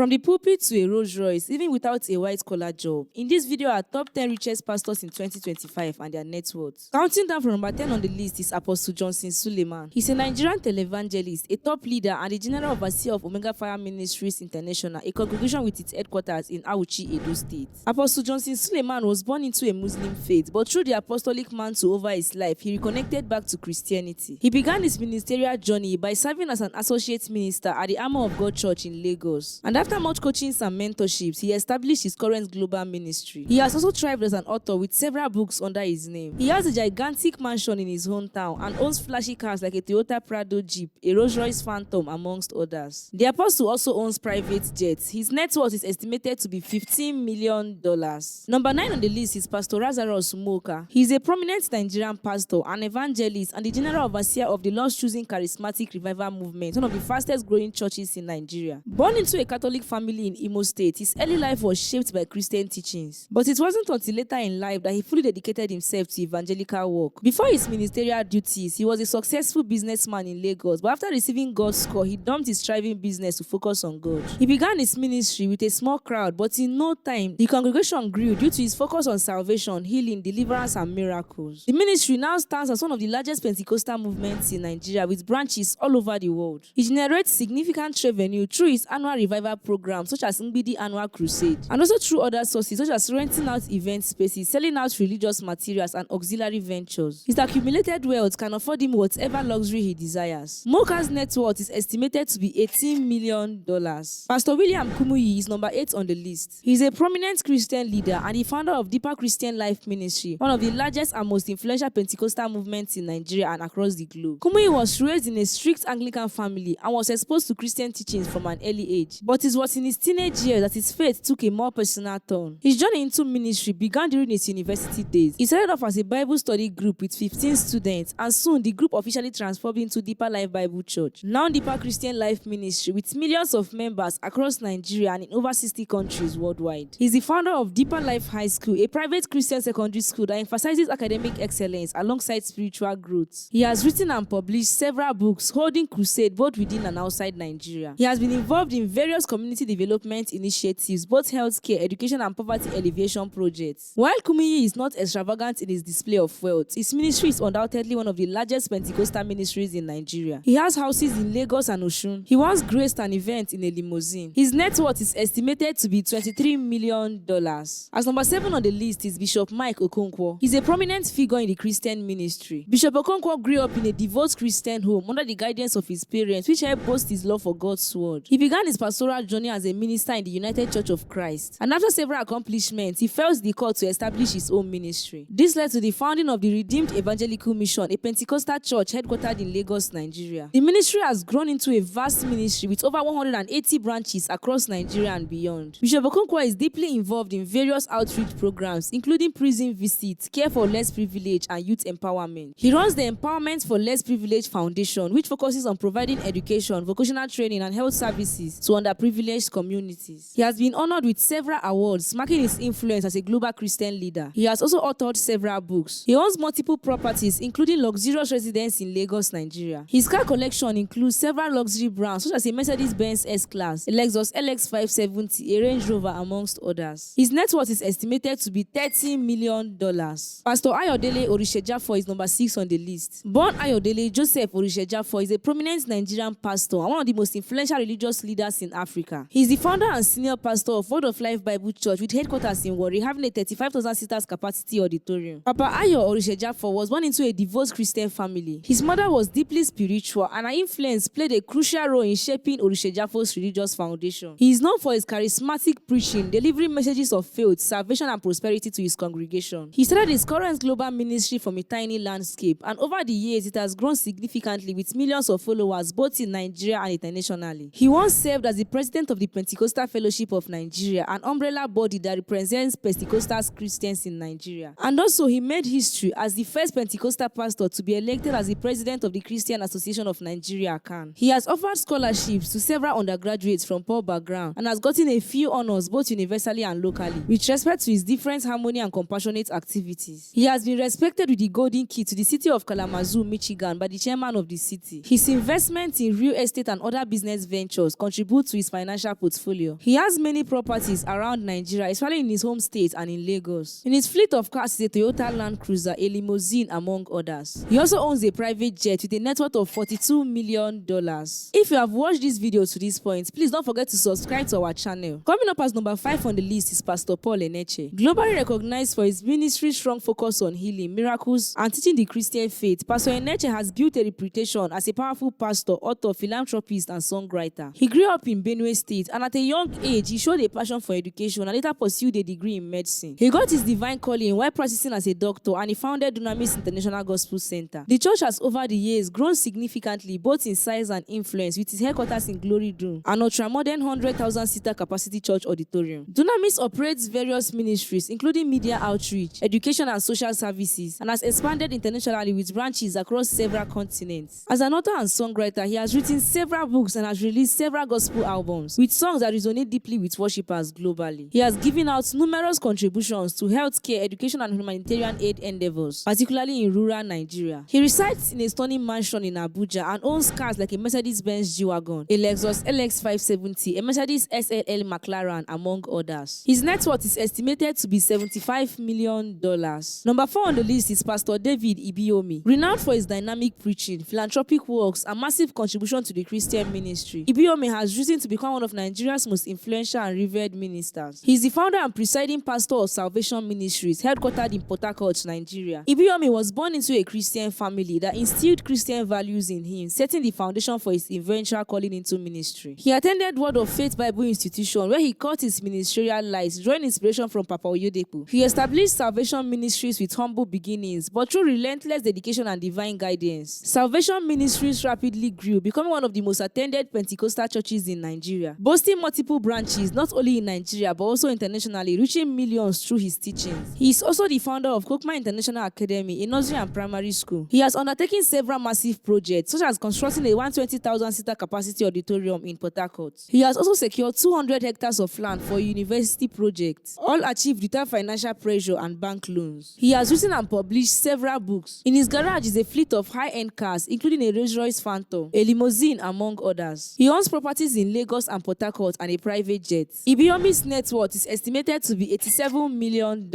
From the pulpit to a Rolls Royce, even without a white-collar job. In this video are top 10 richest pastors in 2025 and their net worth. Counting down from number 10 on the list is Apostle Johnson Suleman. He's a Nigerian televangelist, a top leader, and the general overseer of Omega Fire Ministries International, a congregation with its headquarters in Auchi, Edo State. Apostle Johnson Suleman was born into a Muslim faith, but through the apostolic mantle over his life, he reconnected back to Christianity. He began his ministerial journey by serving as an associate minister at the Armor of God Church in Lagos. And after much coachings and mentorships, he established his current global ministry. He has also thrived as an author with several books under his name. He has a gigantic mansion in his hometown and owns flashy cars like a Toyota Prado Jeep, a Rolls Royce Phantom, amongst others. The apostle also owns private jets. His net worth is estimated to be $15 million. Number 9 on the list is Pastor Razar Sua. He is a prominent Nigerian pastor, an evangelist, and the general overseer of the Lord's-choosing charismatic revival movement, one of the fastest growing churches in Nigeria. Born into a Catholic family in Imo State, his early life was shaped by Christian teachings. But it wasn't until later in life that he fully dedicated himself to evangelical work. Before his ministerial duties, he was a successful businessman in Lagos, but after receiving God's call, he dumped his thriving business to focus on God. He began his ministry with a small crowd, but in no time, the congregation grew due to his focus on salvation, healing, deliverance, and miracles. The ministry now stands as one of the largest Pentecostal movements in Nigeria, with branches all over the world. He generates significant revenue through his annual revival programs, such as Ngbidi Annual Crusade, and also through other sources such as renting out event spaces, selling out religious materials, and auxiliary ventures. His accumulated wealth can afford him whatever luxury he desires. Moka's net worth is estimated to be $18 million. Pastor William Kumi is number 8 on the list. He is a prominent Christian leader and the founder of Deeper Christian Life Ministry, one of the largest and most influential Pentecostal movements in Nigeria and across the globe. Kumi was raised in a strict Anglican family and was exposed to Christian teachings from an early age. But it was in his teenage years that his faith took a more personal turn. His journey into ministry began during his university days. He started off as a Bible study group with 15 students, and soon the group officially transformed into Deeper Life Bible Church, now Deeper Christian Life Ministry, with millions of members across Nigeria and in over 60 countries worldwide. He's the founder of Deeper Life High School, a private Christian secondary school that emphasizes academic excellence alongside spiritual growth. He has written and published several books, holding crusade both within and outside Nigeria. He has been involved in various community development initiatives, both healthcare, education, and poverty alleviation projects. While Kumi is not extravagant in his display of wealth, his ministry is undoubtedly one of the largest Pentecostal ministries in Nigeria. He has houses in Lagos and Osun. He once graced an event in a limousine. His net worth is estimated to be $23 million. As number 7 on the list is Bishop Mike Okonkwo. He's a prominent figure in the Christian ministry. Bishop Okonkwo grew up in a devout Christian home under the guidance of his parents, which helped boast his love for God's word. He began his pastoral journey as a minister in the United Church of Christ, and after several accomplishments, he felt the call to establish his own ministry. This led to the founding of the Redeemed Evangelical Mission, a Pentecostal church headquartered in Lagos, Nigeria. The ministry has grown into a vast ministry with over 180 branches across Nigeria and beyond. Bishop Okonkwo is deeply involved in various outreach programs, including prison visits, care for less privileged, and youth empowerment. He runs the Empowerment for Less Privileged Foundation, which focuses on providing education, vocational training, and health services to underprivileged communities. He has been honored with several awards, marking his influence as a global Christian leader. He has also authored several books. He owns multiple properties, including luxurious residence in Lagos, Nigeria. His car collection includes several luxury brands, such as a Mercedes-Benz S-Class, a Lexus LX570, a Range Rover, amongst others. His net worth is estimated to be $30 million. Pastor Ayodele Orisejafo is number 6 on the list. Born Ayodele Joseph Orisejafo is a prominent Nigerian pastor and one of the most influential religious leaders in Africa. He is the founder and senior pastor of Word of Life Bible Church with headquarters in Warri, having a 35,000 seaters capacity auditorium. Papa Ayo Orisejafo was born into a devout Christian family. His mother was deeply spiritual, and her influence played a crucial role in shaping Orisejafo's religious foundation. He is known for his charismatic preaching, delivering messages of faith, salvation, and prosperity to his congregation. He started his current global ministry from a tiny landscape, and over the years it has grown significantly with millions of followers both in Nigeria and internationally. He once served as the president of the Pentecostal Fellowship of Nigeria, an umbrella body that represents Pentecostal Christians in Nigeria. And also he made history as the first Pentecostal pastor to be elected as the president of the Christian Association of Nigeria, CAN. He has offered scholarships to several undergraduates from poor backgrounds and has gotten a few honors both universally and locally, with respect to his different harmony and compassionate activities. He has been respected with the Golden Key to the city of Kalamazoo, Michigan by the chairman of the city. His investment in real estate and other business ventures contribute to his financial financial portfolio. He has many properties around Nigeria, especially in his home state and in Lagos. In his fleet of cars is a Toyota Land Cruiser, a limousine, among others. He also owns a private jet with a net worth of $42 million. If you have watched this video to this point, please don't forget to subscribe to our channel. Coming up as number 5 on the list is Pastor Paul Ene. Globally recognized for his ministry's strong focus on healing, miracles, and teaching the Christian faith, Pastor Ene has built a reputation as a powerful pastor, author, philanthropist, and songwriter. He grew up in Benue State, and at a young age, he showed a passion for education and later pursued a degree in medicine. He got his divine calling while practicing as a doctor, and he founded Dunamis International Gospel Center. The church has over the years grown significantly both in size and influence, with its headquarters in Glory Dome, an ultra-modern 100,000-seater capacity church auditorium. Dunamis operates various ministries, including media outreach, education, and social services, and has expanded internationally with branches across several continents. As an author and songwriter, he has written several books and has released several gospel albums with songs that resonate deeply with worshippers globally. He has given out numerous contributions to healthcare, education, and humanitarian aid endeavors, particularly in rural Nigeria. He resides in a stunning mansion in Abuja and owns cars like a Mercedes-Benz G-Wagon, a Lexus LX570, a Mercedes SLL McLaren, among others. His net worth is estimated to be $75 million. Number 4 on the list is Pastor David Imo. Renowned for his dynamic preaching, philanthropic works, and massive contribution to the Christian ministry, Imo has risen to become one of Nigeria's most influential and revered ministers. He is the founder and presiding pastor of Salvation Ministries, headquartered in Port Harcourt, Nigeria. Imo was born into a Christian family that instilled Christian values in him, setting the foundation for his eventual calling into ministry. He attended Word of Faith Bible Institution, where he caught his ministerial light, drawing inspiration from Papa Oedo. He established Salvation Ministries with humble beginnings, but through relentless dedication and divine guidance, Salvation Ministries rapidly grew, becoming one of the most attended Pentecostal churches in Nigeria, boasting multiple branches not only in Nigeria but also internationally, reaching millions through his teachings. He is also the founder of Okuna International Academy, a nursery and primary school. He has undertaken several massive projects, such as constructing a 120,000-seater capacity auditorium in Port Harcourt. He has also secured 200 hectares of land for a university project, all achieved without financial pressure and bank loans. He has written and published several books. In his garage is a fleet of high-end cars, including a Rolls-Royce Phantom, a limousine, among others. He owns properties in Lagos and Port Harcourt and a private jet. Imo's net worth is estimated to be $87 million.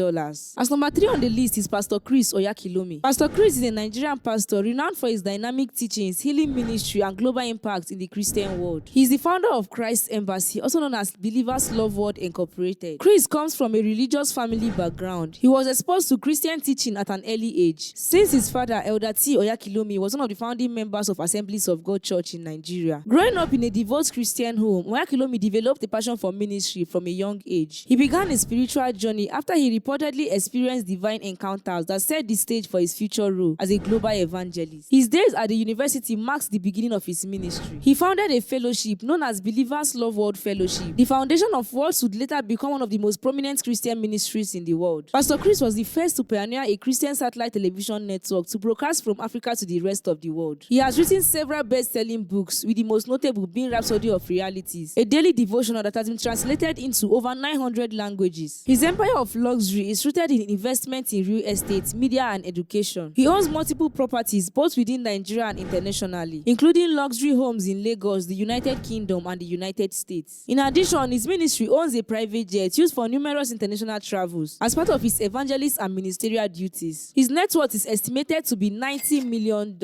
As number 3 on the list is Pastor Chris Oyakhilome. Pastor Chris is a Nigerian pastor renowned for his dynamic teachings, healing ministry, and global impact in the Christian world. He is the founder of Christ Embassy, also known as Believers Love World Incorporated. Chris comes from a religious family background. He was exposed to Christian teaching at an early age, since his father, Elder T. Oyakhilome, was one of the founding members of Assemblies of God Church in Nigeria. Growing up in a devout Christian home, Oyakhilome developed a passion for ministry from a young age. He began a spiritual journey after he reportedly experienced divine encounters that set the stage for his future role as a global evangelist. His days at the university marks the beginning of his ministry. He founded a fellowship known as Believers Love World Fellowship, the foundation of what would later become one of the most prominent Christian ministries in the world. Pastor Chris was the first to pioneer a Christian satellite television network to broadcast from Africa to the rest of the world. He has written several best-selling books, with the most notable being Rhapsody of Realities, a daily devotional that has been translated into over 900 languages. His empire of luxury is rooted in investment in real estate, media, and education. He owns multiple properties both within Nigeria and internationally, including luxury homes in Lagos, the United Kingdom, and the United States. In addition, his ministry owns a private jet used for numerous international travels as part of his evangelist and ministerial duties. His net worth is estimated to be $90 million.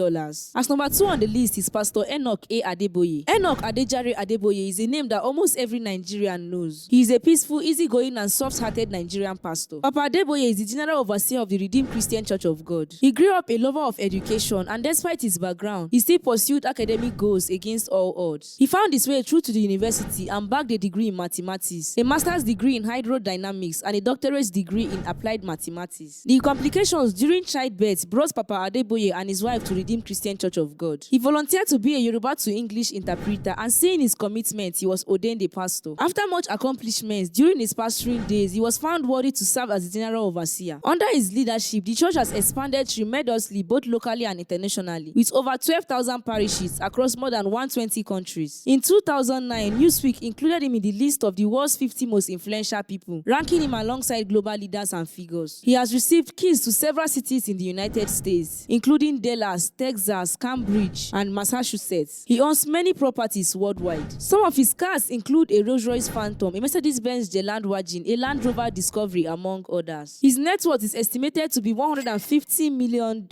As number 2 on the list is Pastor Enoch A. Adeboye. Enoch Adejare Adeboye is a name that almost every Nigerian knows. He is a peaceful, easygoing, and soft-hearted Nigerian pastor. Papa Adeboye is the general overseer of the Redeemed Christian Church of God. He grew up a lover of education, and despite his background, he still pursued academic goals against all odds. He found his way through to the university and bagged a degree in mathematics, a master's degree in hydrodynamics, and a doctorate degree in applied mathematics. The complications during childbirth brought Papa Adeboye and his wife to Redeemed Christian Church of God. He volunteered to be a Yoruba to English interpreter, and seeing his commitment, he was ordained a pastor. After much accomplishments during his pastoring days, he was found worthy to serve as the general overseer. Under his leadership, the church has expanded tremendously both locally and internationally, with over 12,000 parishes across more than 120 countries. In 2009, Newsweek included him in the list of the world's 50 most influential people, ranking him alongside global leaders and figures. He has received keys to several cities in the United States, including Dallas, Texas, Cambridge, and Massachusetts. He owns many properties worldwide. Some of of his cars include a Rolls-Royce Phantom, a Mercedes-Benz G-Land Wagon, a Land Rover Discovery, among others. His net worth is estimated to be $150 million.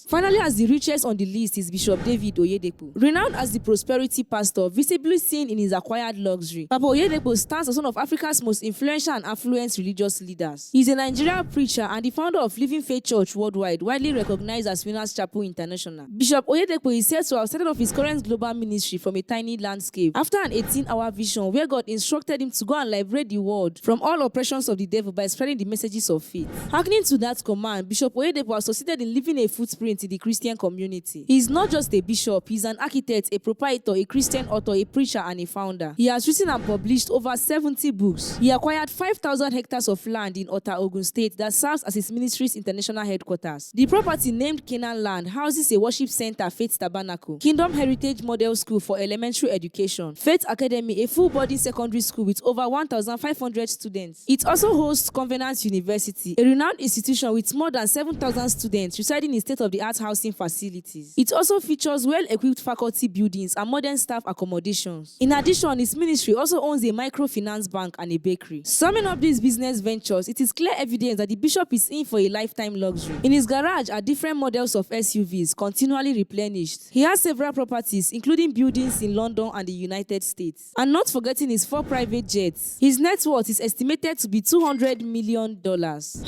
Finally, as the richest on the list is Bishop David Oyedepo. Renowned as the prosperity pastor, visibly seen in his acquired luxury, Papa Oyedepo stands as one of Africa's most influential and affluent religious leaders. He is a Nigerian preacher and the founder of Living Faith Church Worldwide, widely recognized as Winners Chapel International. Bishop Oyedepo is said to have started off his current global ministry from a tiny landscape after an 18-hour vision where God instructed him to go and liberate the world from all oppressions of the devil by spreading the messages of faith. Hearkening to that command, Bishop Oyedepo has succeeded in leaving a footprint in the Christian community. He is not just a bishop, he is an architect, a proprietor, a Christian author, a preacher, and a founder. He has written and published over 70 books. He acquired 5,000 hectares of land in Ota, Ogun State that serves as his ministry's international headquarters. The property, named Canaan Land, houses a worship center, Faith Tabernacle, Kingdom Heritage Model School for elementary education, Faith Academy, a full-body secondary school with over 1,500 students. It also hosts Covenant University, a renowned institution with more than 7,000 students residing in state-of-the-art housing facilities. It also features well-equipped faculty buildings and modern staff accommodations. In addition, its ministry also owns a microfinance bank and a bakery. Summing up these business ventures, it is clear evidence that the bishop is in for a lifetime luxury. In his garage are different models of SUVs, continually replenished. He has several properties, including buildings in London and the United States. And not forgetting his 4 private jets. His net worth is estimated to be $200 million.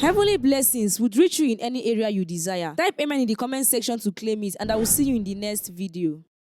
Heavenly blessings would reach you in any area you desire. Type amen in the comment section to claim it, and I will see you in the next video.